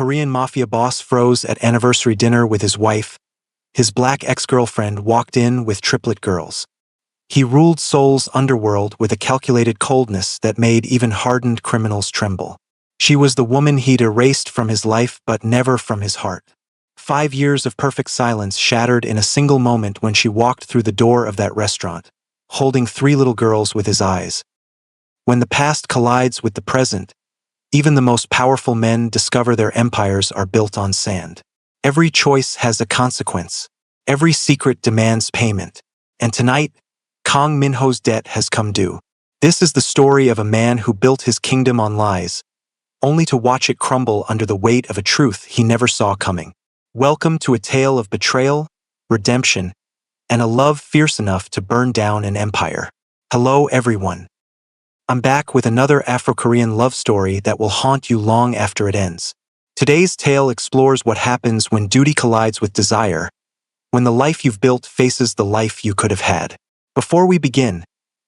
Korean Mafia boss froze at anniversary dinner with his wife. His black ex-girlfriend walked in with triplet girls. He ruled Seoul's underworld with a calculated coldness that made even hardened criminals tremble. She was the woman he'd erased from his life but never from his heart. 5 years of perfect silence shattered in a single moment when she walked through the door of that restaurant, holding 3 little girls with his eyes. When the past collides with the present, even the most powerful men discover their empires are built on sand. Every choice has a consequence. Every secret demands payment. And tonight, Kang Min-ho's debt has come due. This is the story of a man who built his kingdom on lies, only to watch it crumble under the weight of a truth he never saw coming. Welcome to a tale of betrayal, redemption, and a love fierce enough to burn down an empire. Hello, everyone. I'm back with another Afro-Korean love story that will haunt you long after it ends. Today's tale explores what happens when duty collides with desire, when the life you've built faces the life you could have had. Before we begin,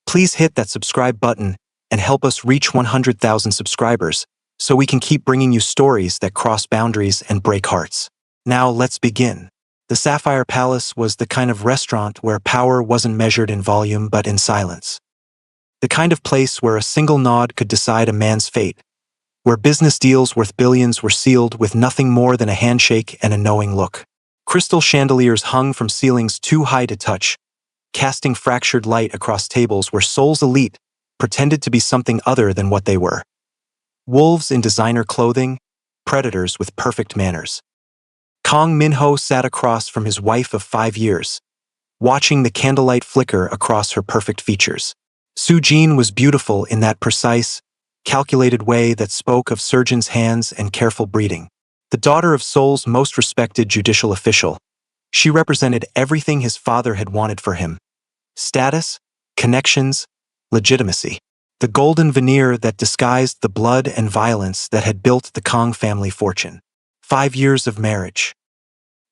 please hit that subscribe button and help us reach 100,000 subscribers so we can keep bringing you stories that cross boundaries and break hearts. Now let's begin. The Sapphire Palace was the kind of restaurant where power wasn't measured in volume but in silence. The kind of place where a single nod could decide a man's fate, where business deals worth billions were sealed with nothing more than a handshake and a knowing look. Crystal chandeliers hung from ceilings too high to touch, casting fractured light across tables where Seoul's elite pretended to be something other than what they were. Wolves in designer clothing, predators with perfect manners. Kang Min-ho sat across from his wife of 5 years, watching the candlelight flicker across her perfect features. Soo-jin was beautiful in that precise, calculated way that spoke of surgeons' hands and careful breeding. The daughter of Seoul's most respected judicial official, she represented everything his father had wanted for him: status, connections, legitimacy. The golden veneer that disguised the blood and violence that had built the Kang family fortune. 5 years of marriage.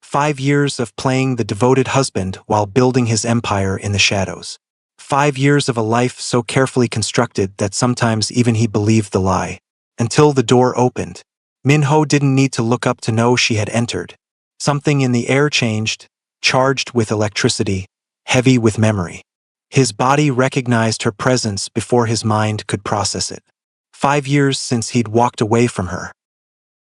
5 years of playing the devoted husband while building his empire in the shadows. 5 years of a life so carefully constructed that sometimes even he believed the lie. Until the door opened. Min-ho didn't need to look up to know she had entered. Something in the air changed, charged with electricity, heavy with memory. His body recognized her presence before his mind could process it. 5 years since he'd walked away from her.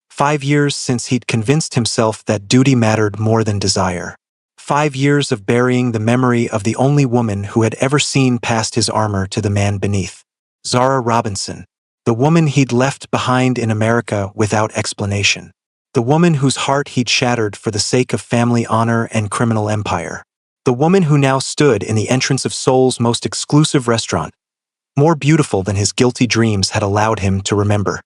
5 years since he'd convinced himself that duty mattered more than desire. 5 years of burying the memory of the only woman who had ever seen past his armor to the man beneath. Zara Robinson. The woman he'd left behind in America without explanation. The woman whose heart he'd shattered for the sake of family honor and criminal empire. The woman who now stood in the entrance of Seoul's most exclusive restaurant, more beautiful than his guilty dreams had allowed him to remember.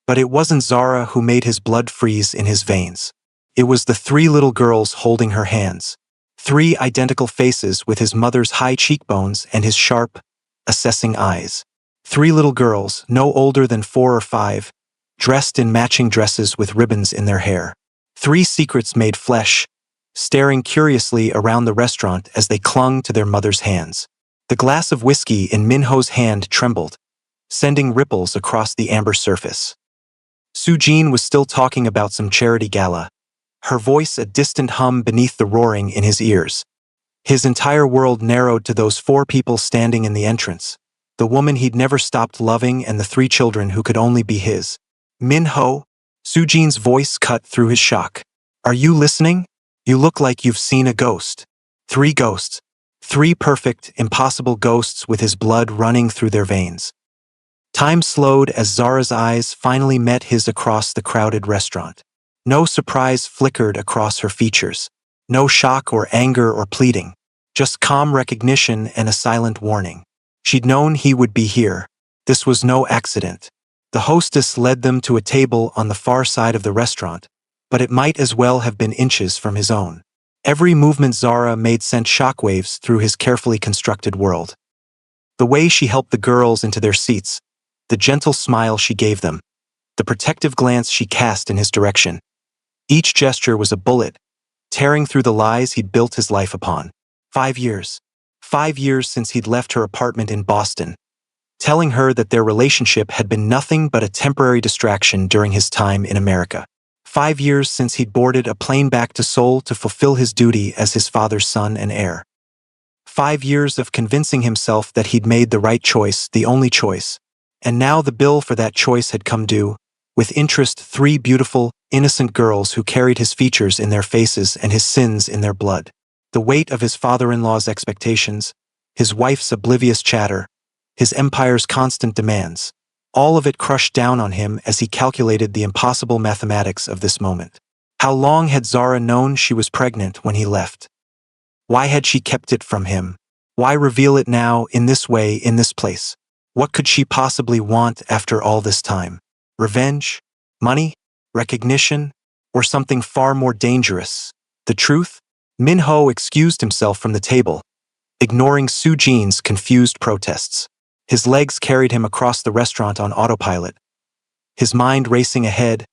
But it wasn't Zara who made his blood freeze in his veins. It was the 3 little girls holding her hands. 3 identical faces with his mother's high cheekbones and his sharp, assessing eyes. 3 little girls, no older than 4 or 5, dressed in matching dresses with ribbons in their hair. 3 secrets made flesh, staring curiously around the restaurant as they clung to their mother's hands. The glass of whiskey in Min-ho's hand trembled, sending ripples across the amber surface. Soo-jin was still talking about some charity gala, her voice a distant hum beneath the roaring in his ears. His entire world narrowed to those 4 people standing in the entrance, the woman he'd never stopped loving and the 3 children who could only be his. Min-ho, Soo-jin's voice cut through his shock. Are you listening? You look like you've seen a ghost. 3 ghosts. 3 perfect, impossible ghosts with his blood running through their veins. Time slowed as Zara's eyes finally met his across the crowded restaurant. No surprise flickered across her features. No shock or anger or pleading. Just calm recognition and a silent warning. She'd known he would be here. This was no accident. The hostess led them to a table on the far side of the restaurant, but it might as well have been inches from his own. Every movement Zara made sent shockwaves through his carefully constructed world. The way she helped the girls into their seats, the gentle smile she gave them, the protective glance she cast in his direction. Each gesture was a bullet, tearing through the lies he'd built his life upon. 5 years. 5 years since he'd left her apartment in Boston, telling her that their relationship had been nothing but a temporary distraction during his time in America. 5 years since he'd boarded a plane back to Seoul to fulfill his duty as his father's son and heir. 5 years of convincing himself that he'd made the right choice, the only choice. And now the bill for that choice had come due, with interest 3 beautiful, innocent girls who carried his features in their faces and his sins in their blood. The weight of his father-in-law's expectations, his wife's oblivious chatter, his empire's constant demands, all of it crushed down on him as he calculated the impossible mathematics of this moment. How long had Zara known she was pregnant when he left? Why had she kept it from him? Why reveal it now, in this way, in this place? What could she possibly want after all this time? Revenge? Money? Recognition? Or something far more dangerous? The truth? Min-ho excused himself from the table, ignoring Soo-jin's confused protests. His legs carried him across the restaurant on autopilot, his mind racing ahead,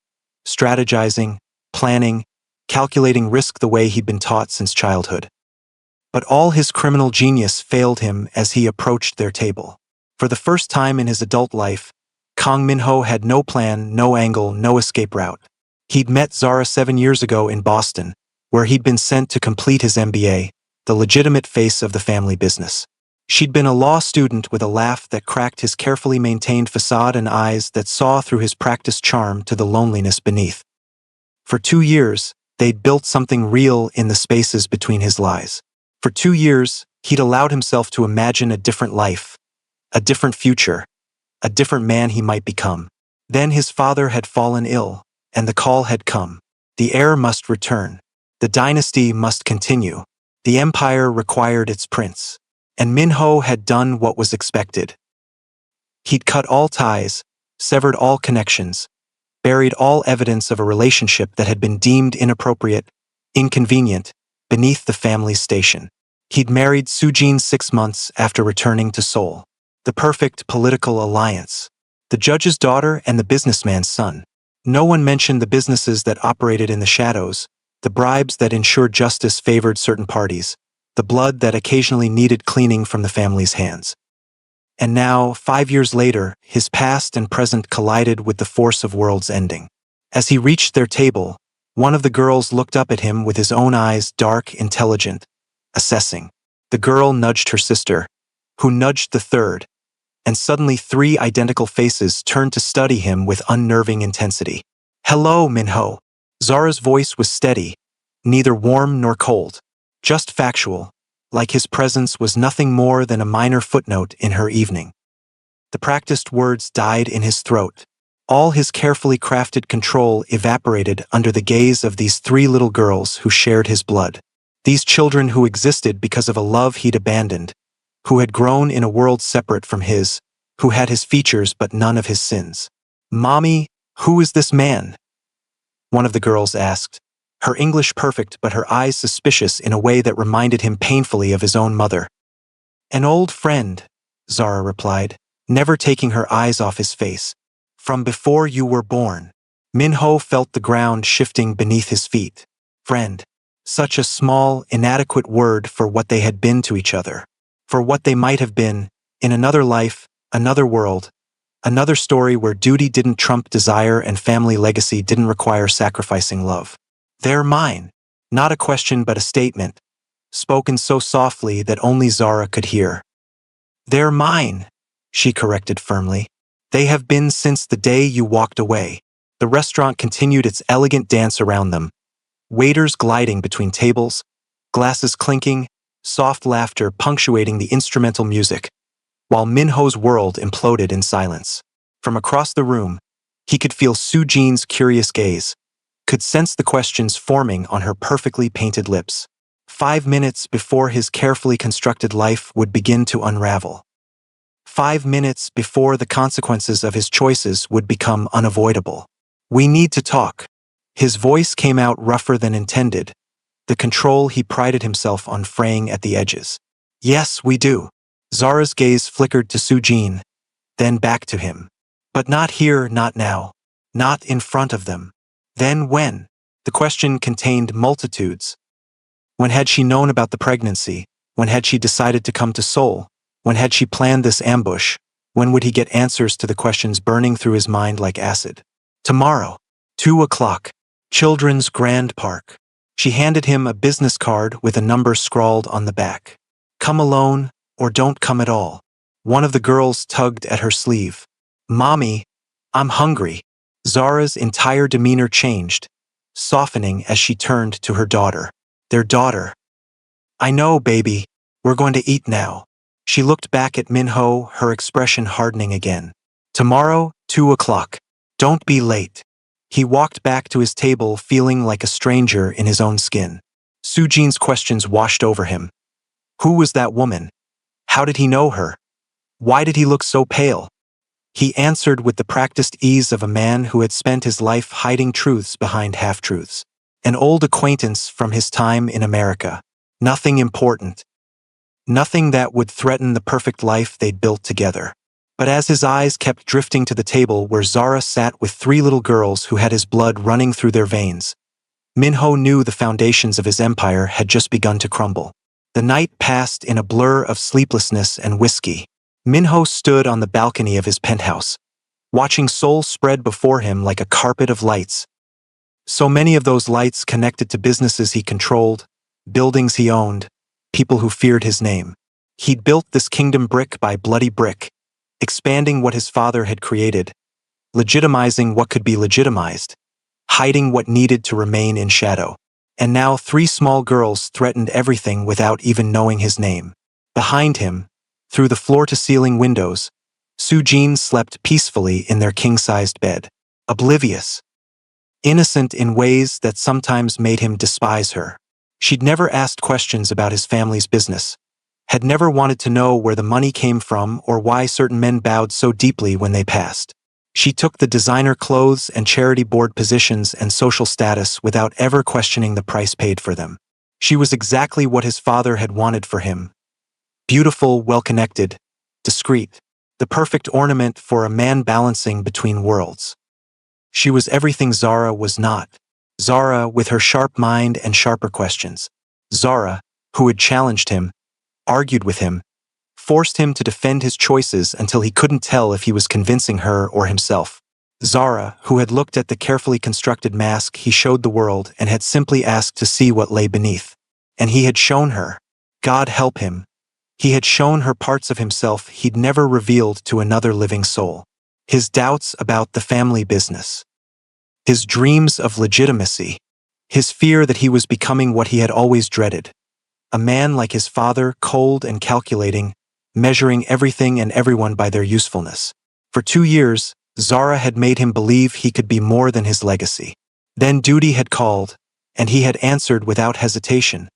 strategizing, planning, calculating risk the way he'd been taught since childhood. But all his criminal genius failed him as he approached their table. For the first time in his adult life, Kang Min-ho had no plan, no angle, no escape route. He'd met Zara 7 years ago in Boston, where he'd been sent to complete his MBA, the legitimate face of the family business. She'd been a law student with a laugh that cracked his carefully maintained facade and eyes that saw through his practiced charm to the loneliness beneath. For 2 years, they'd built something real in the spaces between his lies. For 2 years, he'd allowed himself to imagine a different life, a different future, a different man he might become. Then his father had fallen ill, and the call had come. The heir must return. The dynasty must continue. The empire required its prince. And Min-ho had done what was expected. He'd cut all ties, severed all connections, buried all evidence of a relationship that had been deemed inappropriate, inconvenient, beneath the family's station. He'd married Soo-jin 6 months after returning to Seoul. The perfect political alliance. The judge's daughter and the businessman's son. No one mentioned the businesses that operated in the shadows, the bribes that ensured justice favored certain parties, the blood that occasionally needed cleaning from the family's hands. And now, 5 years later, his past and present collided with the force of worlds ending. As he reached their table, one of the girls looked up at him with his own eyes, dark, intelligent, assessing. The girl nudged her sister, who nudged the third, and suddenly 3 identical faces turned to study him with unnerving intensity. "Hello, Min-ho." Zara's voice was steady, neither warm nor cold, just factual, like his presence was nothing more than a minor footnote in her evening. The practiced words died in his throat. All his carefully crafted control evaporated under the gaze of these 3 little girls who shared his blood. These children who existed because of a love he'd abandoned, who had grown in a world separate from his, who had his features but none of his sins. "Mommy, who is this man?" one of the girls asked, her English perfect but her eyes suspicious in a way that reminded him painfully of his own mother. "An old friend," Zara replied, never taking her eyes off his face. "From before you were born." Min-ho felt the ground shifting beneath his feet. Friend. Such a small, inadequate word for what they had been to each other. For what they might have been, in another life, another world, another story where duty didn't trump desire and family legacy didn't require sacrificing love. "They're mine." Not a question but a statement, spoken so softly that only Zara could hear. "They're mine," she corrected firmly. "They have been since the day you walked away." The restaurant continued its elegant dance around them, waiters gliding between tables, glasses clinking, soft laughter punctuating the instrumental music, while Min-ho's world imploded in silence. From across the room, he could feel Soo-jin's curious gaze, could sense the questions forming on her perfectly painted lips. 5 minutes before his carefully constructed life would begin to unravel. 5 minutes before the consequences of his choices would become unavoidable. "We need to talk." His voice came out rougher than intended, the control he prided himself on fraying at the edges. "Yes, we do." Zara's gaze flickered to Soo-jin, then back to him. "But not here, not now. Not in front of them." "Then when?" The question contained multitudes. When had she known about the pregnancy? When had she decided to come to Seoul? When had she planned this ambush? When would he get answers to the questions burning through his mind like acid? "Tomorrow. 2 o'clock. Children's Grand Park. She handed him a business card with a number scrawled on the back. Come alone, or don't come at all. One of the girls tugged at her sleeve. Mommy, I'm hungry. Zara's entire demeanor changed, softening as she turned to her daughter. Their daughter. I know, baby. We're going to eat now. She looked back at Minho, her expression hardening again. Tomorrow, 2 o'clock. Don't be late. He walked back to his table feeling like a stranger in his own skin. Sujin's questions washed over him. Who was that woman? How did he know her? Why did he look so pale? He answered with the practiced ease of a man who had spent his life hiding truths behind half-truths. An old acquaintance from his time in America. Nothing important. Nothing that would threaten the perfect life they'd built together. But as his eyes kept drifting to the table where Zara sat with 3 little girls who had his blood running through their veins, Minho knew the foundations of his empire had just begun to crumble. The night passed in a blur of sleeplessness and whiskey. Minho stood on the balcony of his penthouse, watching Seoul spread before him like a carpet of lights. So many of those lights connected to businesses he controlled, buildings he owned, people who feared his name. He'd built this kingdom brick by bloody brick, expanding what his father had created, legitimizing what could be legitimized, hiding what needed to remain in shadow. And now 3 small girls threatened everything without even knowing his name. Behind him, through the floor-to-ceiling windows, Sujin slept peacefully in their king-sized bed, oblivious, innocent in ways that sometimes made him despise her. She'd never asked questions about his family's business, had never wanted to know where the money came from or why certain men bowed so deeply when they passed. She took the designer clothes and charity board positions and social status without ever questioning the price paid for them. She was exactly what his father had wanted for him. Beautiful, well-connected, discreet, the perfect ornament for a man balancing between worlds. She was everything Zara was not. Zara with her sharp mind and sharper questions. Zara, who had challenged him, argued with him, forced him to defend his choices until he couldn't tell if he was convincing her or himself. Zara, who had looked at the carefully constructed mask he showed the world and had simply asked to see what lay beneath. And he had shown her. God help him. He had shown her parts of himself he'd never revealed to another living soul. His doubts about the family business. His dreams of legitimacy. His fear that he was becoming what he had always dreaded. A man like his father, cold and calculating, measuring everything and everyone by their usefulness. For 2 years, Zara had made him believe he could be more than his legacy. Then duty had called, and he had answered without hesitation,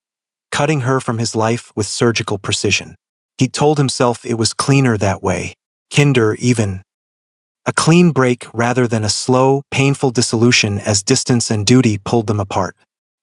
cutting her from his life with surgical precision. He told himself it was cleaner that way, kinder even. A clean break rather than a slow, painful dissolution as distance and duty pulled them apart.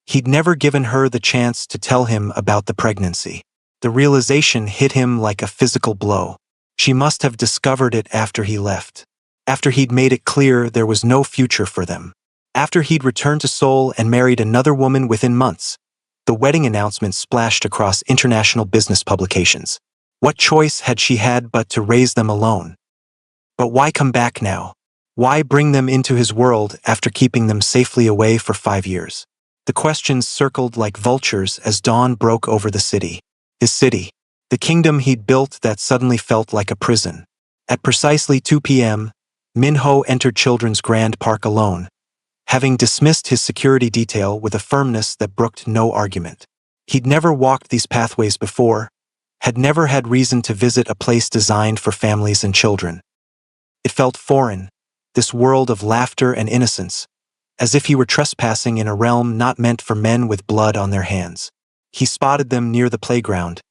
He'd never given her the chance to tell him about the pregnancy. The realization hit him like a physical blow. She must have discovered it after he left. After he'd made it clear there was no future for them. After he'd returned to Seoul and married another woman within months. The wedding announcement splashed across international business publications. What choice had she had but to raise them alone? But why come back now? Why bring them into his world after keeping them safely away for 5 years? The questions circled like vultures as dawn broke over the city. His city. The kingdom he'd built that suddenly felt like a prison. At precisely 2 p.m., Minho entered Children's Grand Park alone, having dismissed his security detail with a firmness that brooked no argument. He'd never walked these pathways before, had never had reason to visit a place designed for families and children. It felt foreign, this world of laughter and innocence, as if he were trespassing in a realm not meant for men with blood on their hands. He spotted them near the playground,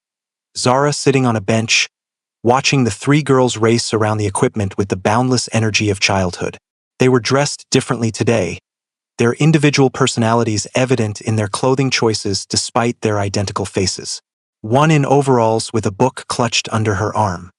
Zara sitting on a bench, watching the 3 girls race around the equipment with the boundless energy of childhood. They were dressed differently today, their individual personalities evident in their clothing choices despite their identical faces. One in overalls with a book clutched under her arm.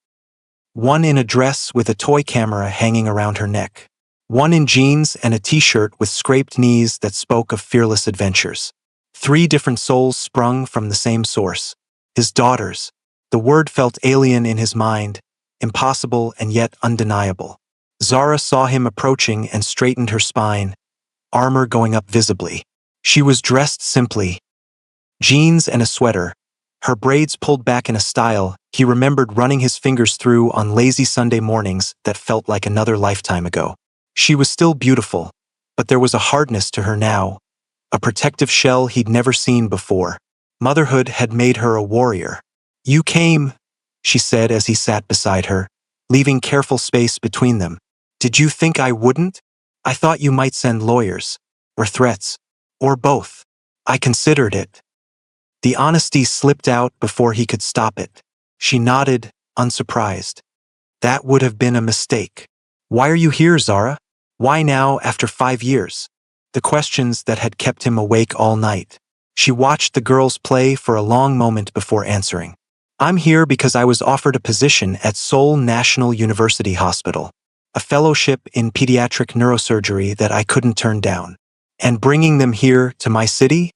One in a dress with a toy camera hanging around her neck. One in jeans and a t-shirt with scraped knees that spoke of fearless adventures. 3 different souls sprung from the same source. His daughters. The word felt alien in his mind, impossible and yet undeniable. Zara saw him approaching and straightened her spine, armor going up visibly. She was dressed simply, jeans and a sweater, her braids pulled back in a style he remembered running his fingers through on lazy Sunday mornings that felt like another lifetime ago. She was still beautiful, but there was a hardness to her now, a protective shell he'd never seen before. Motherhood had made her a warrior. "You came," she said as he sat beside her, leaving careful space between them. "Did you think I wouldn't? I thought you might send lawyers, or threats, or both. I considered it." The honesty slipped out before he could stop it. She nodded, unsurprised. "That would have been a mistake. Why are you here, Zara? Why now after 5 years?" The questions that had kept him awake all night. She watched the girls play for a long moment before answering. "I'm here because I was offered a position at Seoul National University Hospital, a fellowship in pediatric neurosurgery that I couldn't turn down. And bringing them here to my city?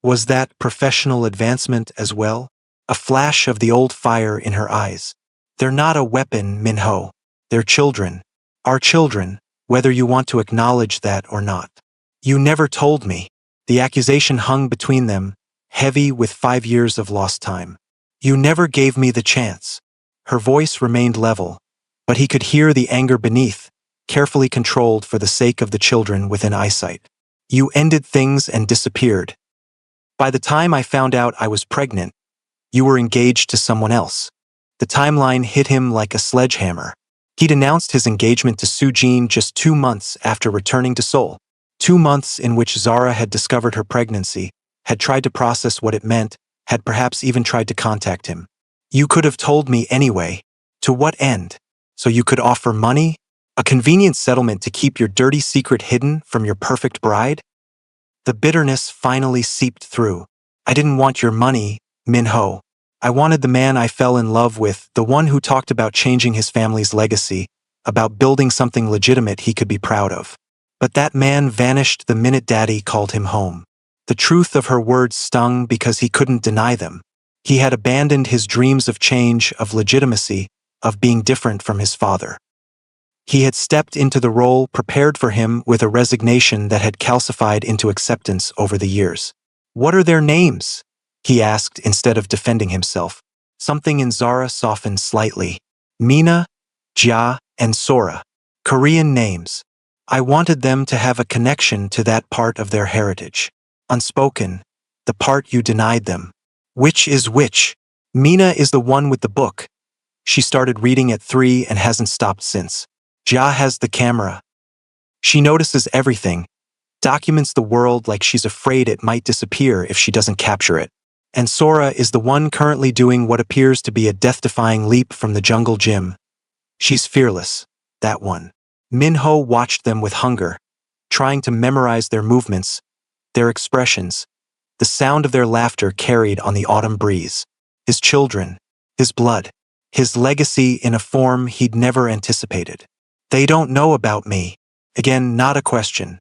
Was that professional advancement as well?" A flash of the old fire in her eyes. "They're not a weapon, Minho. They're children. Our children, whether you want to acknowledge that or not. You never told me." The accusation hung between them, heavy with 5 years of lost time. "You never gave me the chance." Her voice remained level, but he could hear the anger beneath, carefully controlled for the sake of the children within eyesight. "You ended things and disappeared. By the time I found out I was pregnant, you were engaged to someone else." The timeline hit him like a sledgehammer. He'd announced his engagement to Sujin just 2 months after returning to Seoul. 2 months in which Zara had discovered her pregnancy, had tried to process what it meant, had perhaps even tried to contact him. "You could have told me anyway. To what end? So you could offer money? A convenient settlement to keep your dirty secret hidden from your perfect bride?" The bitterness finally seeped through. "I didn't want your money, Minho. I wanted the man I fell in love with, the one who talked about changing his family's legacy, about building something legitimate he could be proud of. But that man vanished the minute Daddy called him home." The truth of her words stung because he couldn't deny them. He had abandoned his dreams of change, of legitimacy, of being different from his father. He had stepped into the role prepared for him with a resignation that had calcified into acceptance over the years. "What are their names?" he asked instead of defending himself. Something in Zara softened slightly. "Mina, Jia, and Sora. Korean names. I wanted them to have a connection to that part of their heritage. Unspoken, the part you denied them." "Which is which?" "Mina is the one with the book. She started reading at 3 and hasn't stopped since. Jia has the camera. She notices everything, documents the world like she's afraid it might disappear if she doesn't capture it. And Sora is the one currently doing what appears to be a death-defying leap from the jungle gym. She's fearless, that one." Minho watched them with hunger, trying to memorize their movements, their expressions, the sound of their laughter carried on the autumn breeze. His children, his blood, his legacy in a form he'd never anticipated. "They don't know about me." Again, not a question.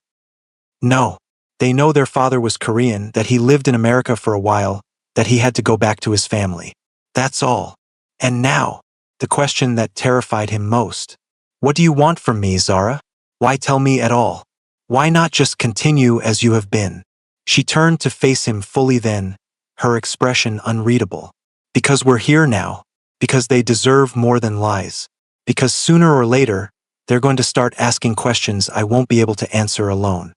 "No. They know their father was Korean, that he lived in America for a while, that he had to go back to his family. That's all. And now, the question that terrified him most. What do you want from me, Zara? Why tell me at all? Why not just continue as you have been?" She turned to face him fully then, her expression unreadable. "Because we're here now. Because they deserve more than lies. Because sooner or later, they're going to start asking questions I won't be able to answer alone.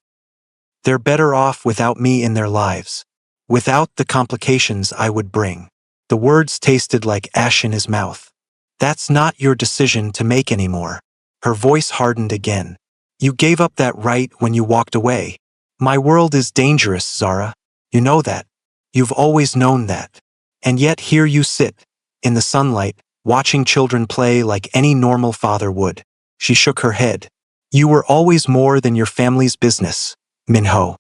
They're better off without me in their lives. Without the complications I would bring." The words tasted like ash in his mouth. "That's not your decision to make anymore." Her voice hardened again. "You gave up that right when you walked away. My world is dangerous, Zara. You know that. You've always known that. And yet here you sit, in the sunlight, watching children play like any normal father would." She shook her head. "You were always more than your family's business, Minho.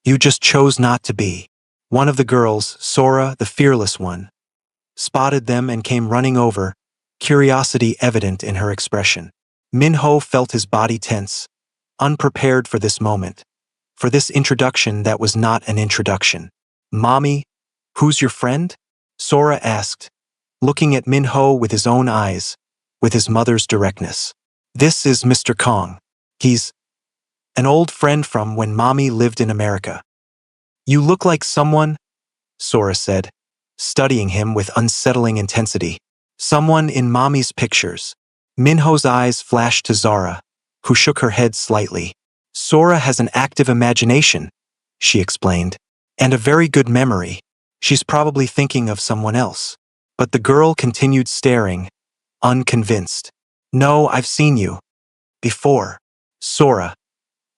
You just chose not to be." One of the girls, Sora, the fearless one, spotted them and came running over, curiosity evident in her expression. Minho felt his body tense, unprepared for this moment, for this introduction that was not an introduction. "Mommy, who's your friend?" Sora asked, looking at Minho with his own eyes, with his mother's directness. "This is Mr. Kong. He's..." An old friend from when Mommy lived in America. You look like someone, Sora said, studying him with unsettling intensity. Someone in Mommy's pictures. Minho's eyes flashed to Zara, who shook her head slightly. Sora has an active imagination, she explained, and a very good memory. She's probably thinking of someone else. But the girl continued staring, unconvinced. No, I've seen you. Before. Sora,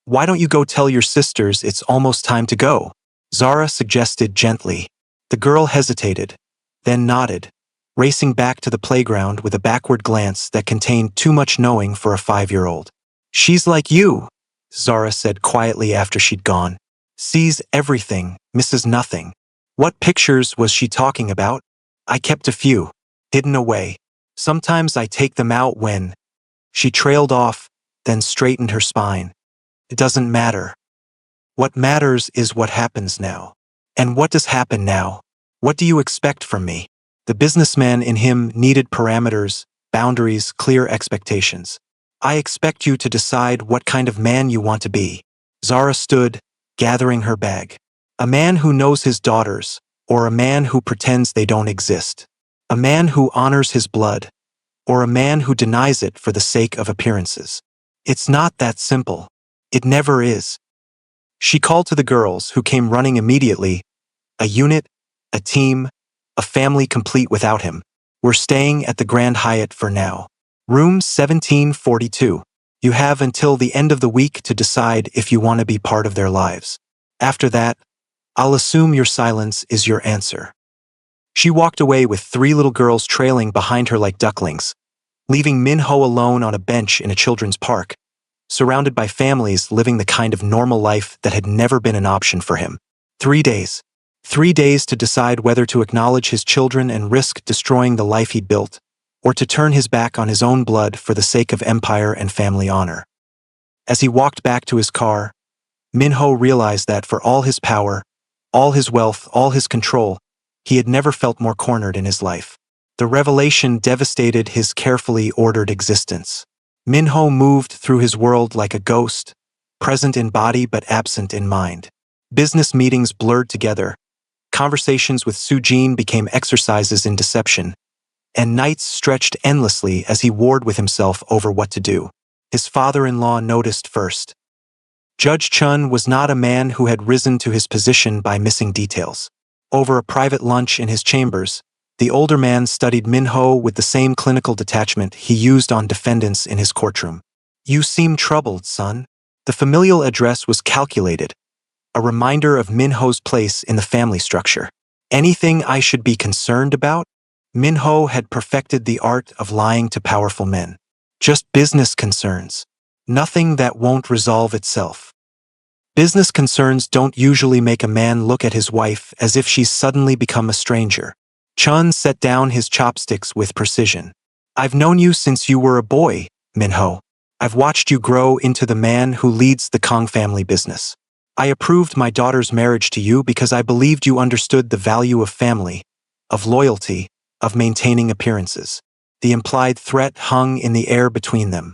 why don't you go tell your sisters it's almost time to go? Zara suggested gently. The girl hesitated, then nodded, racing back to the playground with a backward glance that contained too much knowing for a 5-year-old. She's like you, Zara said quietly after she'd gone. Sees everything, misses nothing. What pictures was she talking about? I kept a few, hidden away. Sometimes I take them out when... She trailed off, then straightened her spine. It doesn't matter. What matters is what happens now. And what does happen now? What do you expect from me? The businessman in him needed parameters, boundaries, clear expectations. I expect you to decide what kind of man you want to be. Zara stood, gathering her bag. A man who knows his daughters, or a man who pretends they don't exist. A man who honors his blood, or a man who denies it for the sake of appearances. It's not that simple. It never is. She called to the girls, who came running immediately. A unit, a team, a family complete without him. We're staying at the Grand Hyatt for now. Room 1742. You have until the end of the week to decide if you want to be part of their lives. After that, I'll assume your silence is your answer. She walked away with 3 little girls trailing behind her like ducklings, leaving Minho alone on a bench in a children's park, surrounded by families living the kind of normal life that had never been an option for him. 3 days. 3 days to decide whether to acknowledge his children and risk destroying the life he'd built, or to turn his back on his own blood for the sake of empire and family honor. As he walked back to his car, Minho realized that for all his power, all his wealth, all his control, he had never felt more cornered in his life. The revelation devastated his carefully ordered existence. Minho moved through his world like a ghost, present in body but absent in mind. Business meetings blurred together, conversations with Sujin became exercises in deception, and nights stretched endlessly as he warred with himself over what to do. His father-in-law noticed first. Judge Chun was not a man who had risen to his position by missing details. Over a private lunch in his chambers, the older man studied Minho with the same clinical detachment he used on defendants in his courtroom. You seem troubled, son. The familial address was calculated, a reminder of Minho's place in the family structure. Anything I should be concerned about? Minho had perfected the art of lying to powerful men. Just business concerns. Nothing that won't resolve itself. Business concerns don't usually make a man look at his wife as if she's suddenly become a stranger. Chun set down his chopsticks with precision. I've known you since you were a boy, Minho. I've watched you grow into the man who leads the Kong family business. I approved my daughter's marriage to you because I believed you understood the value of family, of loyalty, of maintaining appearances. The implied threat hung in the air between them.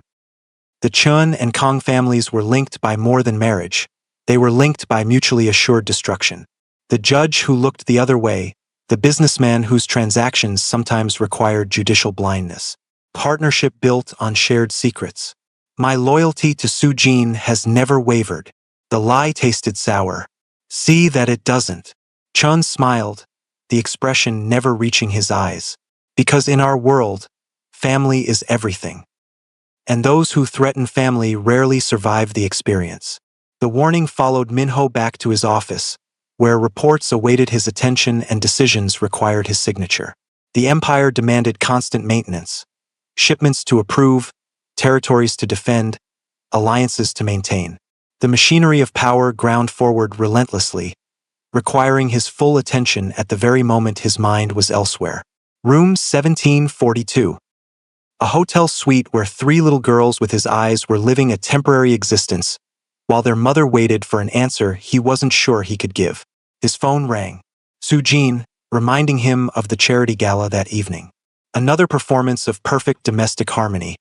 The Chun and Kong families were linked by more than marriage. They were linked by mutually assured destruction. The judge who looked the other way, the businessman whose transactions sometimes required judicial blindness. Partnership built on shared secrets. My loyalty to Sujin has never wavered. The lie tasted sour. See that it doesn't. Chun smiled, the expression never reaching his eyes. Because in our world, family is everything. And those who threaten family rarely survive the experience. The warning followed Minho back to his office, where reports awaited his attention and decisions required his signature. The empire demanded constant maintenance, shipments to approve, territories to defend, alliances to maintain. The machinery of power ground forward relentlessly, requiring his full attention at the very moment his mind was elsewhere. Room 1742. A hotel suite where 3 little girls with his eyes were living a temporary existence, while their mother waited for an answer he wasn't sure he could give. His phone rang. Sujin, reminding him of the charity gala that evening. Another performance of perfect domestic harmony.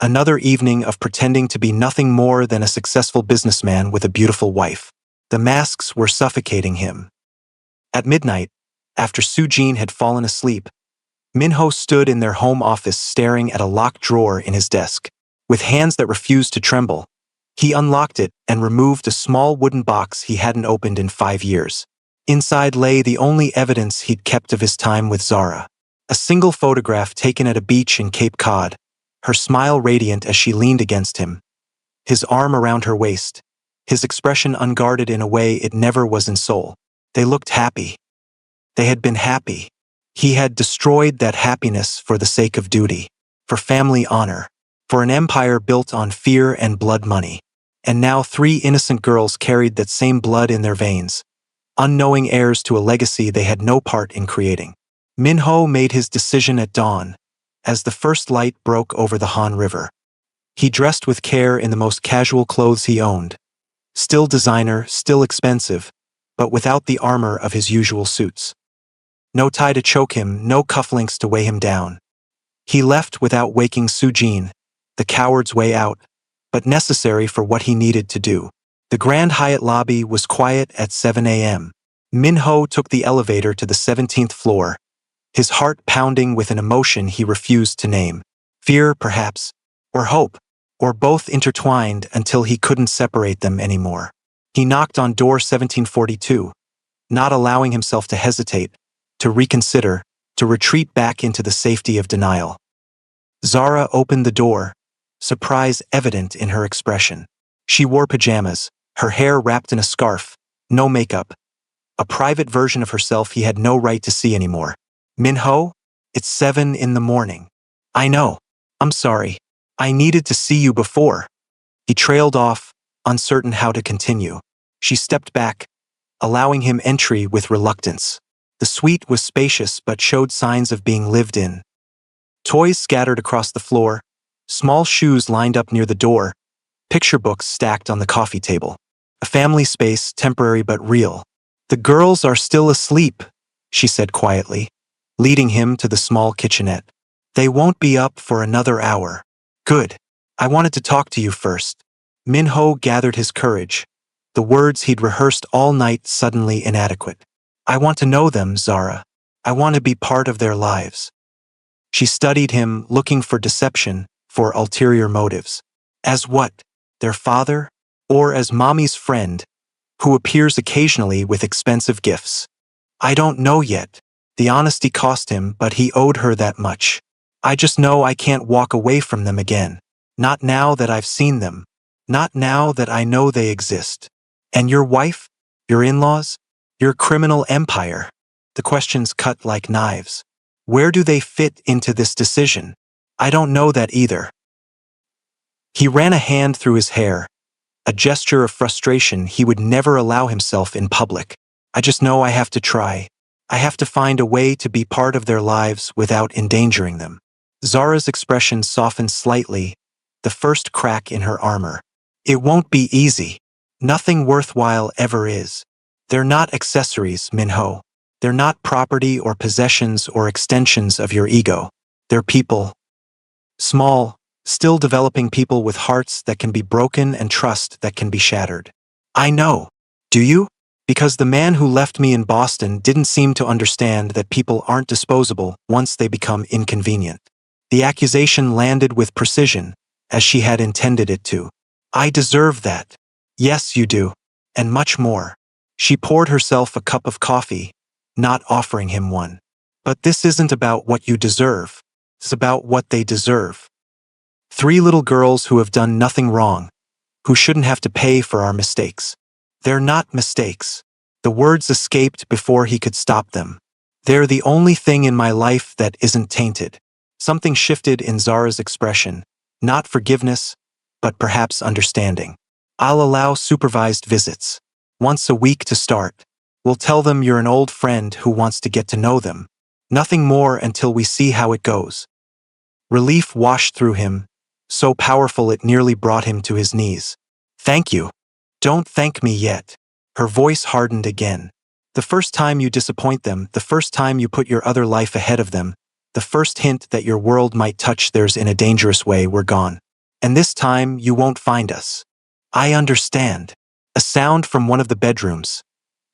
Another evening of pretending to be nothing more than a successful businessman with a beautiful wife. The masks were suffocating him. At midnight, after Soo-jin had fallen asleep, Min-ho stood in their home office staring at a locked drawer in his desk. With hands that refused to tremble, he unlocked it and removed a small wooden box he hadn't opened in 5 years. Inside lay the only evidence he'd kept of his time with Zara. A single photograph taken at a beach in Cape Cod, her smile radiant as she leaned against him, his arm around her waist, his expression unguarded in a way it never was in Seoul. They looked happy. They had been happy. He had destroyed that happiness for the sake of duty, for family honor, for an empire built on fear and blood money. And now 3 innocent girls carried that same blood in their veins, unknowing heirs to a legacy they had no part in creating. Min-ho made his decision at dawn, as the first light broke over the Han River. He dressed with care in the most casual clothes he owned. Still designer, still expensive, but without the armor of his usual suits. No tie to choke him, no cufflinks to weigh him down. He left without waking Soo-jin, the coward's way out, but necessary for what he needed to do. The Grand Hyatt lobby was quiet at 7 a.m. Min-ho took the elevator to the 17th floor, his heart pounding with an emotion he refused to name. Fear, perhaps, or hope, or both intertwined until he couldn't separate them anymore. He knocked on door 1742, not allowing himself to hesitate, to reconsider, to retreat back into the safety of denial. Zara opened the door, surprise evident in her expression. She wore pajamas, her hair wrapped in a scarf, no makeup, a private version of herself he had no right to see anymore. Min-ho, it's 7 in the morning. I know. I'm sorry. I needed to see you before. He trailed off, uncertain how to continue. She stepped back, allowing him entry with reluctance. The suite was spacious but showed signs of being lived in. Toys scattered across the floor, small shoes lined up near the door, picture books stacked on the coffee table. A family space, temporary but real. The girls are still asleep, she said quietly, leading him to the small kitchenette. They won't be up for another hour. Good. I wanted to talk to you first. Min-ho gathered his courage, the words he'd rehearsed all night suddenly inadequate. I want to know them, Zara. I want to be part of their lives. She studied him, looking for deception, for ulterior motives. As what? Their father? Or as mommy's friend, who appears occasionally with expensive gifts? I don't know yet. The honesty cost him, but he owed her that much. I just know I can't walk away from them again. Not now that I've seen them. Not now that I know they exist. And your wife? Your in-laws? Your criminal empire? The questions cut like knives. Where do they fit into this decision? I don't know that either. He ran a hand through his hair, a gesture of frustration he would never allow himself in public. I just know I have to try. I have to find a way to be part of their lives without endangering them. Zara's expression softened slightly, the first crack in her armor. It won't be easy. Nothing worthwhile ever is. They're not accessories, Min-ho. They're not property or possessions or extensions of your ego. They're people. Small, still developing people with hearts that can be broken and trust that can be shattered. I know. Do you? Because the man who left me in Boston didn't seem to understand that people aren't disposable once they become inconvenient. The accusation landed with precision, as she had intended it to. I deserve that. Yes, you do. And much more. She poured herself a cup of coffee, not offering him one. But this isn't about what you deserve. It's about what they deserve. 3 little girls who have done nothing wrong, who shouldn't have to pay for our mistakes. They're not mistakes. The words escaped before he could stop them. They're the only thing in my life that isn't tainted. Something shifted in Zara's expression, not forgiveness, but perhaps understanding. I'll allow supervised visits. Once a week to start. We'll tell them you're an old friend who wants to get to know them. Nothing more until we see how it goes. Relief washed through him, so powerful it nearly brought him to his knees. Thank you. Don't thank me yet. Her voice hardened again. The first time you disappoint them, the first time you put your other life ahead of them, the first hint that your world might touch theirs in a dangerous way, we're gone. And this time you won't find us. I understand. A sound from one of the bedrooms.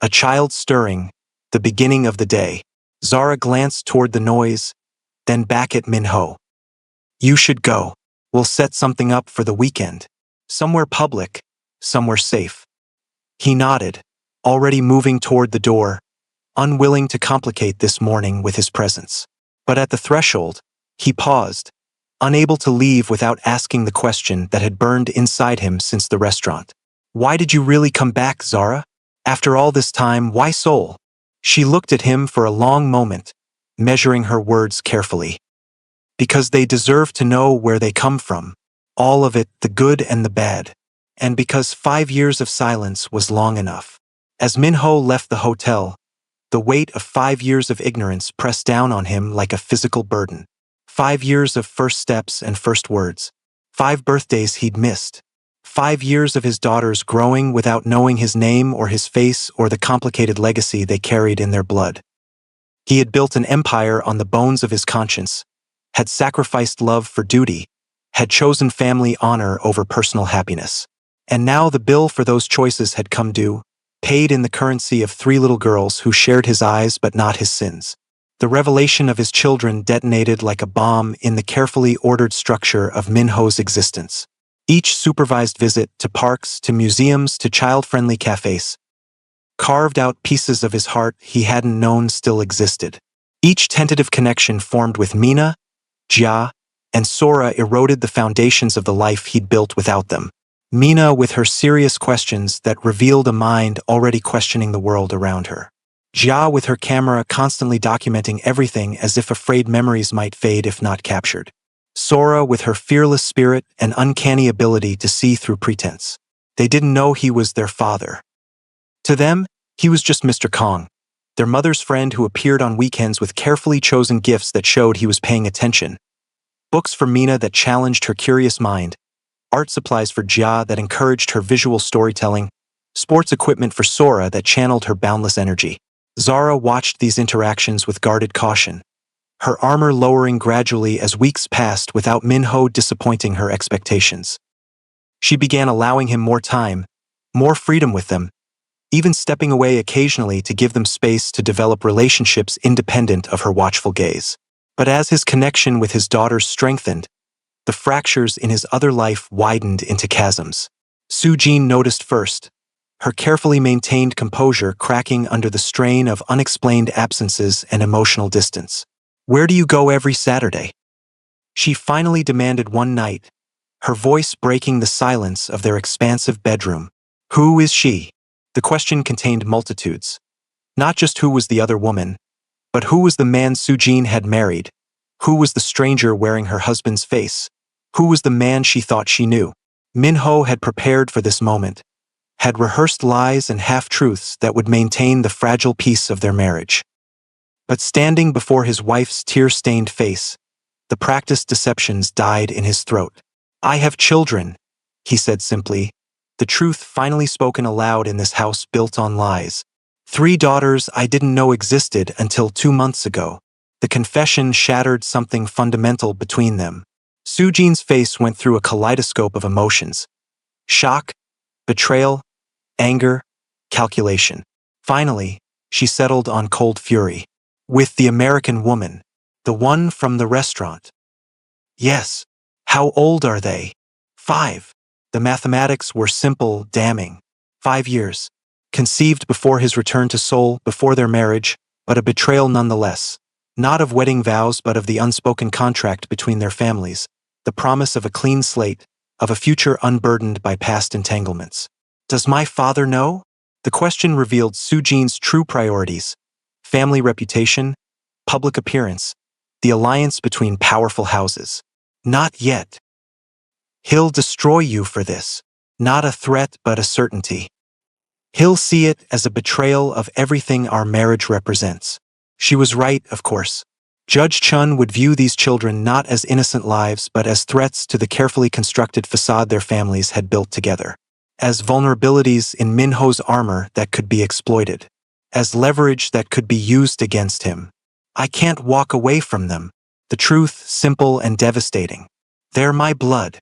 A child stirring. The beginning of the day. Zara glanced toward the noise, then back at Minho. You should go. We'll set something up for the weekend. Somewhere public, somewhere safe. He nodded, already moving toward the door, unwilling to complicate this morning with his presence. But at the threshold, he paused, unable to leave without asking the question that had burned inside him since the restaurant. Why did you really come back, Zara? After all this time, why Seoul? She looked at him for a long moment, measuring her words carefully. Because they deserve to know where they come from. All of it, the good and the bad. And because 5 years of silence was long enough. As Minho left the hotel, the weight of 5 years of ignorance pressed down on him like a physical burden. 5 years of first steps and first words. 5 birthdays he'd missed. 5 years of his daughters growing without knowing his name or his face or the complicated legacy they carried in their blood. He had built an empire on the bones of his conscience, had sacrificed love for duty, had chosen family honor over personal happiness. And now the bill for those choices had come due, paid in the currency of 3 little girls who shared his eyes but not his sins. The revelation of his children detonated like a bomb in the carefully ordered structure of Minho's existence. Each supervised visit to parks, to museums, to child-friendly cafes carved out pieces of his heart he hadn't known still existed. Each tentative connection formed with Mina, Jia, and Sora eroded the foundations of the life he'd built without them. Mina with her serious questions that revealed a mind already questioning the world around her. Jia with her camera constantly documenting everything as if afraid memories might fade if not captured. Sora with her fearless spirit and uncanny ability to see through pretense. They didn't know he was their father. To them, he was just Mr. Kong, their mother's friend who appeared on weekends with carefully chosen gifts that showed he was paying attention. Books for Mina that challenged her curious mind, art supplies for Jia that encouraged her visual storytelling, sports equipment for Sora that channeled her boundless energy. Zara watched these interactions with guarded caution, her armor lowering gradually as weeks passed without Minho disappointing her expectations. She began allowing him more time, more freedom with them, even stepping away occasionally to give them space to develop relationships independent of her watchful gaze. But as his connection with his daughters strengthened, the fractures in his other life widened into chasms. Sujin noticed first, her carefully maintained composure cracking under the strain of unexplained absences and emotional distance. Where do you go every Saturday? She finally demanded one night, her voice breaking the silence of their expansive bedroom. Who is she? The question contained multitudes. Not just who was the other woman, but who was the man Sujin had married? Who was the stranger wearing her husband's face? Who was the man she thought she knew? Minho had prepared for this moment, had rehearsed lies and half-truths that would maintain the fragile peace of their marriage. But standing before his wife's tear-stained face, the practiced deceptions died in his throat. I have children, he said simply, the truth finally spoken aloud in this house built on lies. 3 daughters I didn't know existed until 2 months ago. The confession shattered something fundamental between them. Sujin's face went through a kaleidoscope of emotions. Shock, betrayal, anger, calculation. Finally, she settled on cold fury. With the American woman, the one from the restaurant. Yes. How old are they? 5. The mathematics were simple, damning. 5 years. Conceived before his return to Seoul, before their marriage, but a betrayal nonetheless. Not of wedding vows but of the unspoken contract between their families, the promise of a clean slate, of a future unburdened by past entanglements. Does my father know? The question revealed Sujin's true priorities: family reputation, public appearance, the alliance between powerful houses. Not yet. He'll destroy you for this. Not a threat but a certainty. He'll see it as a betrayal of everything our marriage represents. She was right, of course. Judge Chun would view these children not as innocent lives but as threats to the carefully constructed facade their families had built together. As vulnerabilities in Minho's armor that could be exploited. As leverage that could be used against him. I can't walk away from them. The truth, simple and devastating. They're my blood.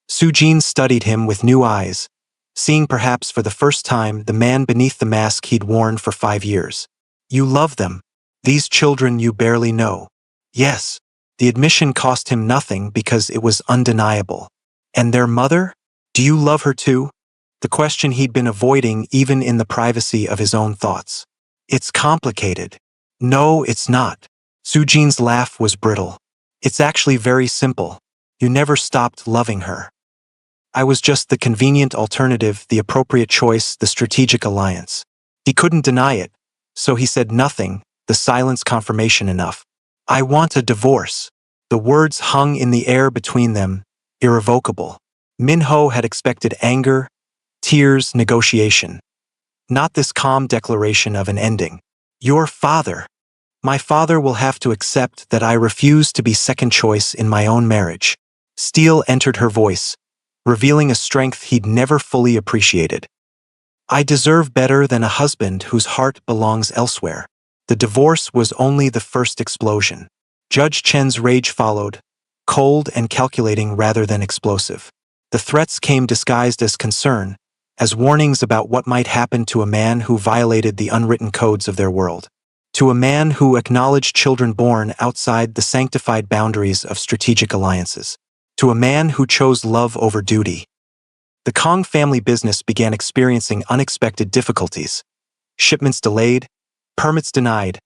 Sujin studied him with new eyes, seeing perhaps for the first time the man beneath the mask he'd worn for 5 years. You love them. These children you barely know. Yes. The admission cost him nothing because it was undeniable. And their mother? Do you love her too? The question he'd been avoiding even in the privacy of his own thoughts. It's complicated. No, it's not. Sujin's laugh was brittle. It's actually very simple. You never stopped loving her. I was just the convenient alternative, the appropriate choice, the strategic alliance. He couldn't deny it, so he said nothing, the silence confirmation enough. I want a divorce. The words hung in the air between them, irrevocable. Minho had expected anger, tears, negotiation. Not this calm declaration of an ending. Your father. My father will have to accept that I refuse to be second choice in my own marriage. Steel entered her voice, revealing a strength he'd never fully appreciated. I deserve better than a husband whose heart belongs elsewhere. The divorce was only the first explosion. Judge Chen's rage followed, cold and calculating rather than explosive. The threats came disguised as concern, as warnings about what might happen to a man who violated the unwritten codes of their world. To a man who acknowledged children born outside the sanctified boundaries of strategic alliances. To a man who chose love over duty. The Kong family business began experiencing unexpected difficulties. Shipments delayed, permits denied,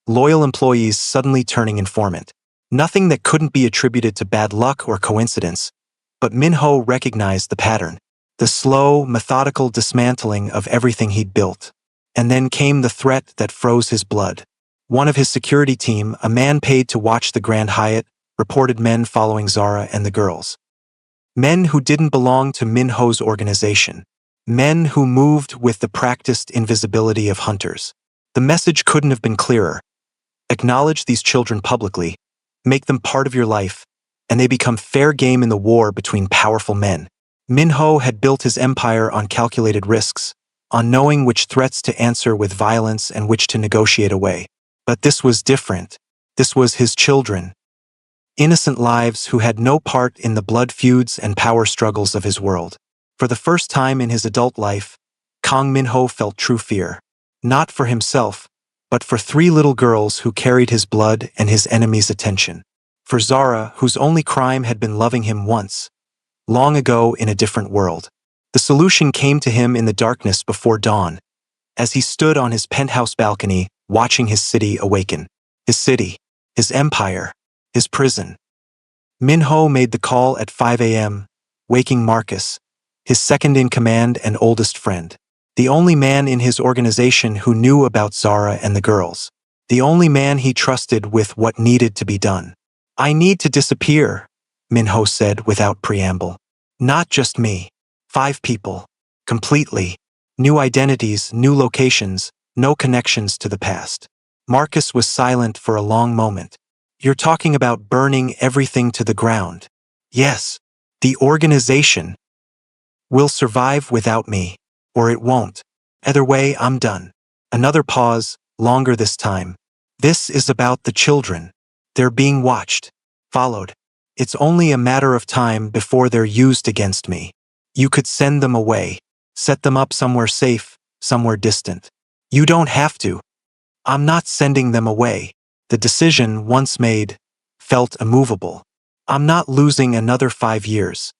loyal employees suddenly turning informant. Nothing that couldn't be attributed to bad luck or coincidence, but Minho recognized the pattern. The slow, methodical dismantling of everything he'd built. And then came the threat that froze his blood. One of his security team, a man paid to watch the Grand Hyatt, reported men following Zara and the girls. Men who didn't belong to Minho's organization. Men who moved with the practiced invisibility of hunters. The message couldn't have been clearer. Acknowledge these children publicly, make them part of your life, and they become fair game in the war between powerful men. Minho had built his empire on calculated risks, on knowing which threats to answer with violence and which to negotiate away. But this was different. This was his children. Innocent lives who had no part in the blood feuds and power struggles of his world. For the first time in his adult life, Kang Minho felt true fear. Not for himself, but for 3 little girls who carried his blood and his enemy's attention. For Zara, whose only crime had been loving him once, long ago in a different world. The solution came to him in the darkness before dawn, as he stood on his penthouse balcony, watching his city awaken. His city, his empire, his prison. Minho made the call at 5 a.m., waking Marcus, his second-in-command and oldest friend. The only man in his organization who knew about Zara and the girls. The only man he trusted with what needed to be done. I need to disappear, Minho said without preamble. Not just me. 5 people. Completely. New identities, new locations, no connections to the past. Marcus was silent for a long moment. You're talking about burning everything to the ground. Yes. The organization will survive without me, or it won't. Either way, I'm done. Another pause, longer this time. This is about the children. They're being watched, followed. It's only a matter of time before they're used against me. You could send them away, set them up somewhere safe, somewhere distant. You don't have to. I'm not sending them away. The decision, once made, felt immovable. I'm not losing another 5 years.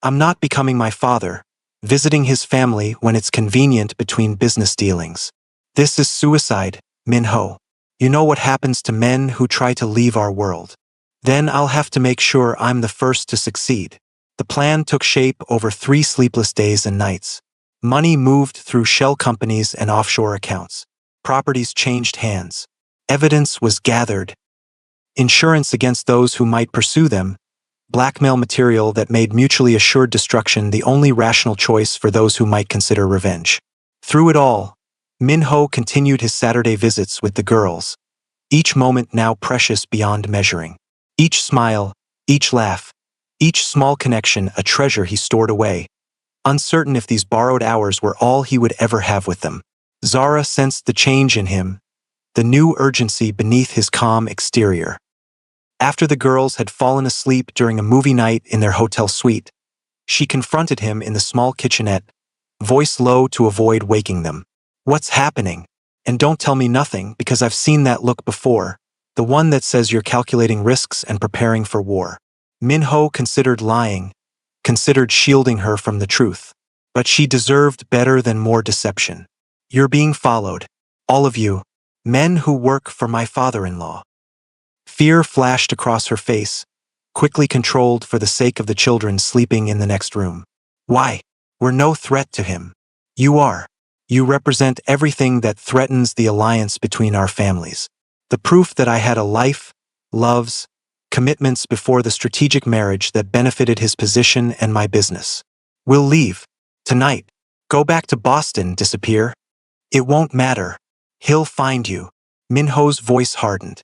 I'm not becoming my father, visiting his family when it's convenient between business dealings. This is suicide, Minho. You know what happens to men who try to leave our world. Then I'll have to make sure I'm the first to succeed. The plan took shape over 3 sleepless days and nights. Money moved through shell companies and offshore accounts. Properties changed hands. Evidence was gathered. Insurance against those who might pursue them. Blackmail material that made mutually assured destruction the only rational choice for those who might consider revenge. Through it all, Minho continued his Saturday visits with the girls, each moment now precious beyond measuring. Each smile, each laugh, each small connection a treasure he stored away, uncertain if these borrowed hours were all he would ever have with them. Zara sensed the change in him, the new urgency beneath his calm exterior. After the girls had fallen asleep during a movie night in their hotel suite, She confronted him in the small kitchenette, voice low to avoid waking them. What's happening? And don't tell me nothing, because I've seen that look before, the one that says you're calculating risks and preparing for war. Minho considered lying, considered shielding her from the truth. But she deserved better than more deception. You're being followed. All of you. Men who work for my father-in-law. Fear flashed across her face, quickly controlled for the sake of the children sleeping in the next room. Why? We're no threat to him. You are. You represent everything that threatens the alliance between our families. The proof that I had a life, loves, commitments before the strategic marriage that benefited his position and my business. We'll leave. Tonight. Go back to Boston, disappear. It won't matter. He'll find you. Minho's voice hardened.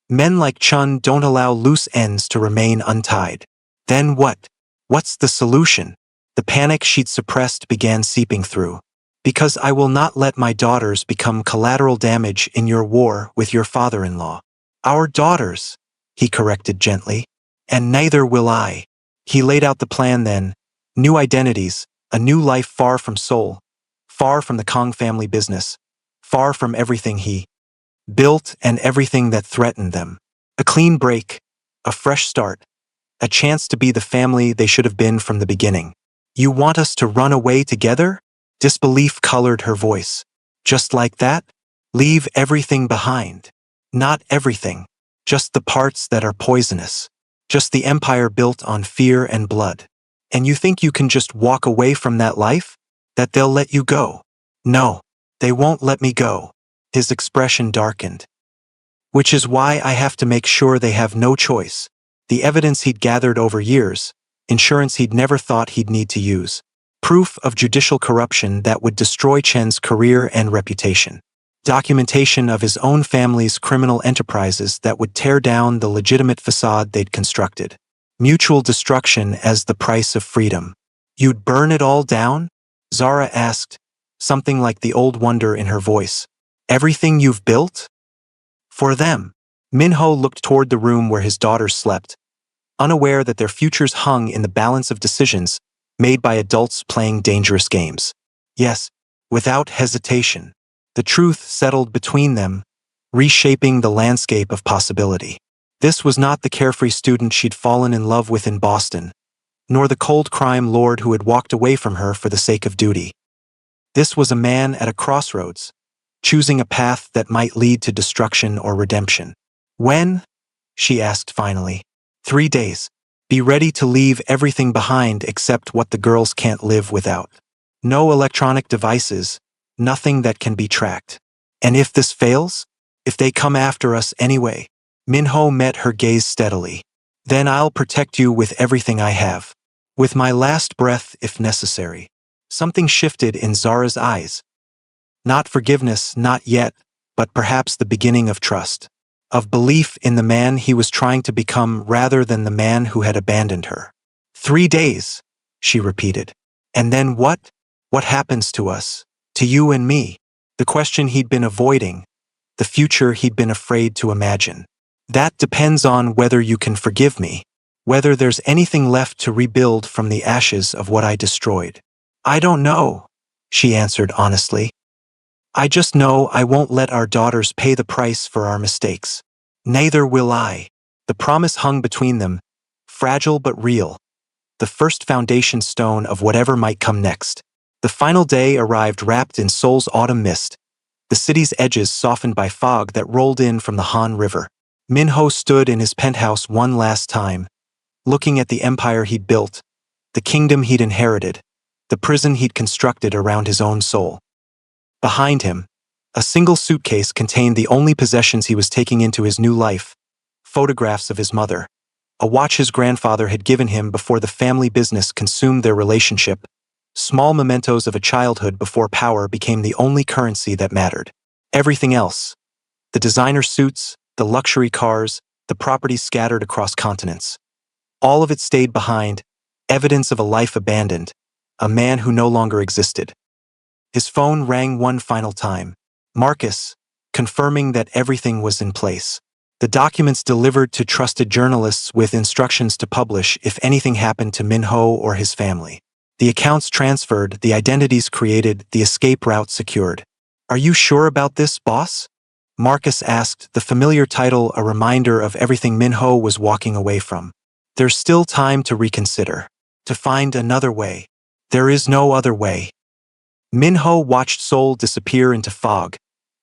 Men like Chun don't allow loose ends to remain untied. Then what? What's the solution? The panic she'd suppressed began seeping through. Because I will not let my daughters become collateral damage in your war with your father-in-law. Our daughters, he corrected gently. And neither will I. He laid out the plan then. New identities, a new life far from Seoul, far from the Kong family business, far from everything he built and everything that threatened them. A clean break, a fresh start, a chance to be the family they should have been from the beginning. You want us to run away together? Disbelief colored her voice. Just like that? Leave everything behind. Not everything. Just the parts that are poisonous. Just the empire built on fear and blood. And you think you can just walk away from that life? That they'll let you go? No, they won't let me go. His expression darkened. Which is why I have to make sure they have no choice. The evidence he'd gathered over years, insurance he'd never thought he'd need to use. Proof of judicial corruption that would destroy Chen's career and reputation. Documentation of his own family's criminal enterprises that would tear down the legitimate facade they'd constructed. Mutual destruction as the price of freedom. You'd burn it all down? Zara asked, something like the old wonder in her voice. Everything you've built? For them. Minho looked toward the room where his daughters slept, unaware that their futures hung in the balance of decisions made by adults playing dangerous games. Yes, without hesitation. The truth settled between them, reshaping the landscape of possibility. This was not the carefree student she'd fallen in love with in Boston, nor the cold crime lord who had walked away from her for the sake of duty. This was a man at a crossroads, choosing a path that might lead to destruction or redemption. When? She asked finally. 3 days. Be ready to leave everything behind except what the girls can't live without. No electronic devices, nothing that can be tracked. And if this fails? If they come after us anyway? Minho met her gaze steadily. Then I'll protect you with everything I have. With my last breath if necessary. Something shifted in Zara's eyes. Not forgiveness, not yet, but perhaps the beginning of trust. Of belief in the man he was trying to become rather than the man who had abandoned her. 3 days, she repeated. And then what? What happens to us? To you and me? The question he'd been avoiding. The future he'd been afraid to imagine. That depends on whether you can forgive me. Whether there's anything left to rebuild from the ashes of what I destroyed. I don't know, she answered honestly. I just know I won't let our daughters pay the price for our mistakes. Neither will I. The promise hung between them, fragile but real. The first foundation stone of whatever might come next. The final day arrived wrapped in Seoul's autumn mist, the city's edges softened by fog that rolled in from the Han River. Minho stood in his penthouse one last time, looking at the empire he'd built, the kingdom he'd inherited, the prison he'd constructed around his own soul. Behind him, a single suitcase contained the only possessions he was taking into his new life, photographs of his mother, a watch his grandfather had given him before the family business consumed their relationship, small mementos of a childhood before power became the only currency that mattered. Everything else, the designer suits, the luxury cars, the properties scattered across continents. All of it stayed behind, evidence of a life abandoned, a man who no longer existed. His phone rang one final time. Marcus, confirming that everything was in place. The documents delivered to trusted journalists with instructions to publish if anything happened to Minho or his family. The accounts transferred, the identities created, the escape route secured. "Are you sure about this, boss?" Marcus asked, the familiar title a reminder of everything Minho was walking away from. "There's still time to reconsider. To find another way. There is no other way." Minho watched Seoul disappear into fog,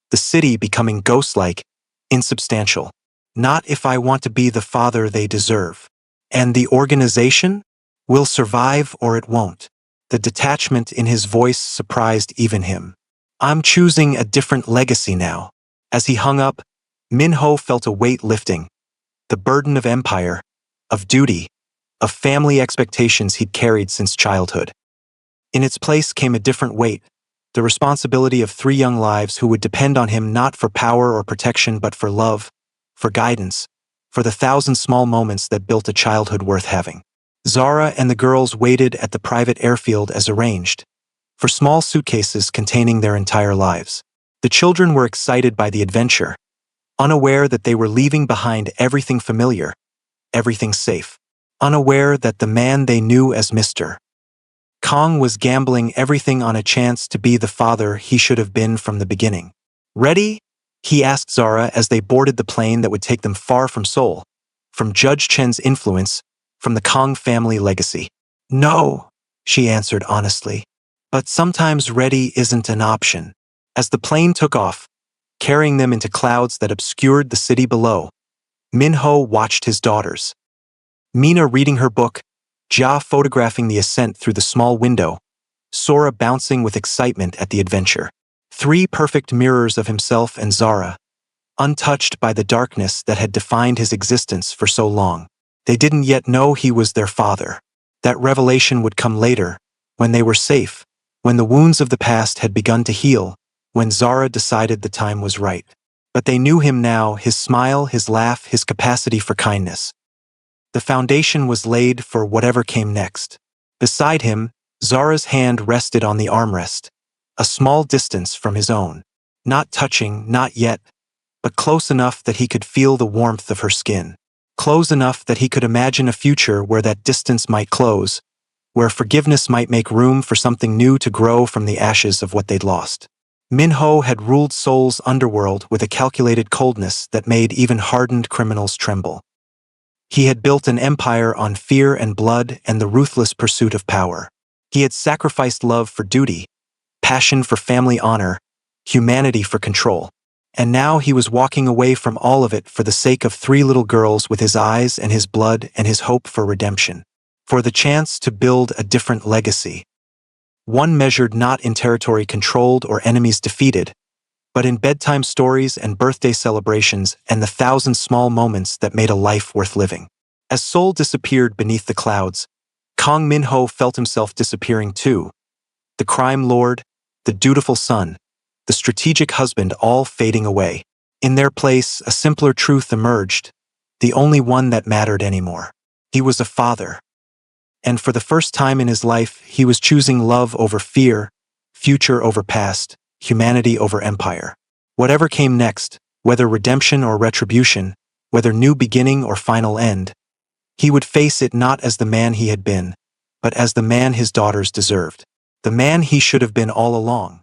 the city becoming ghost-like, insubstantial. "Not if I want to be the father they deserve. And the organization will survive or it won't." The detachment in his voice surprised even him. "I'm choosing a different legacy now." As he hung up, Minho felt a weight lifting. The burden of empire, of duty, of family expectations he'd carried since childhood. In its place came a different weight, the responsibility of 3 young lives who would depend on him not for power or protection but for love, for guidance, for the 1,000 small moments that built a childhood worth having. Zara and the girls waited at the private airfield as arranged, for small suitcases containing their entire lives. The children were excited by the adventure, unaware that they were leaving behind everything familiar, everything safe, unaware that the man they knew as Mr. Kong was gambling everything on a chance to be the father he should have been from the beginning. "Ready?" he asked Zara as they boarded the plane that would take them far from Seoul, from Judge Chen's influence, from the Kong family legacy. "No," she answered honestly. "But sometimes ready isn't an option." As the plane took off, carrying them into clouds that obscured the city below, Minho watched his daughters. Mina reading her book, Jia photographing the ascent through the small window, Sora bouncing with excitement at the adventure. 3 perfect mirrors of himself and Zara, untouched by the darkness that had defined his existence for so long. They didn't yet know he was their father. That revelation would come later, when they were safe, when the wounds of the past had begun to heal, when Zara decided the time was right. But they knew him now, his smile, his laugh, his capacity for kindness. The foundation was laid for whatever came next. Beside him, Zara's hand rested on the armrest, a small distance from his own. Not touching, not yet, but close enough that he could feel the warmth of her skin. Close enough that he could imagine a future where that distance might close, where forgiveness might make room for something new to grow from the ashes of what they'd lost. Minho had ruled Seoul's underworld with a calculated coldness that made even hardened criminals tremble. He had built an empire on fear and blood and the ruthless pursuit of power. He had sacrificed love for duty, passion for family honor, humanity for control. And now he was walking away from all of it for the sake of 3 little girls with his eyes and his blood and his hope for redemption. For the chance to build a different legacy. One measured not in territory controlled or enemies defeated, but in bedtime stories and birthday celebrations and the 1,000 small moments that made a life worth living. As Seoul disappeared beneath the clouds, Kong Minho felt himself disappearing too. The crime lord, the dutiful son, the strategic husband all fading away. In their place, a simpler truth emerged, the only one that mattered anymore. He was a father. And for the first time in his life, he was choosing love over fear, future over past, humanity over empire. Whatever came next, whether redemption or retribution, whether new beginning or final end, he would face it not as the man he had been, but as the man his daughters deserved. The man he should have been all along.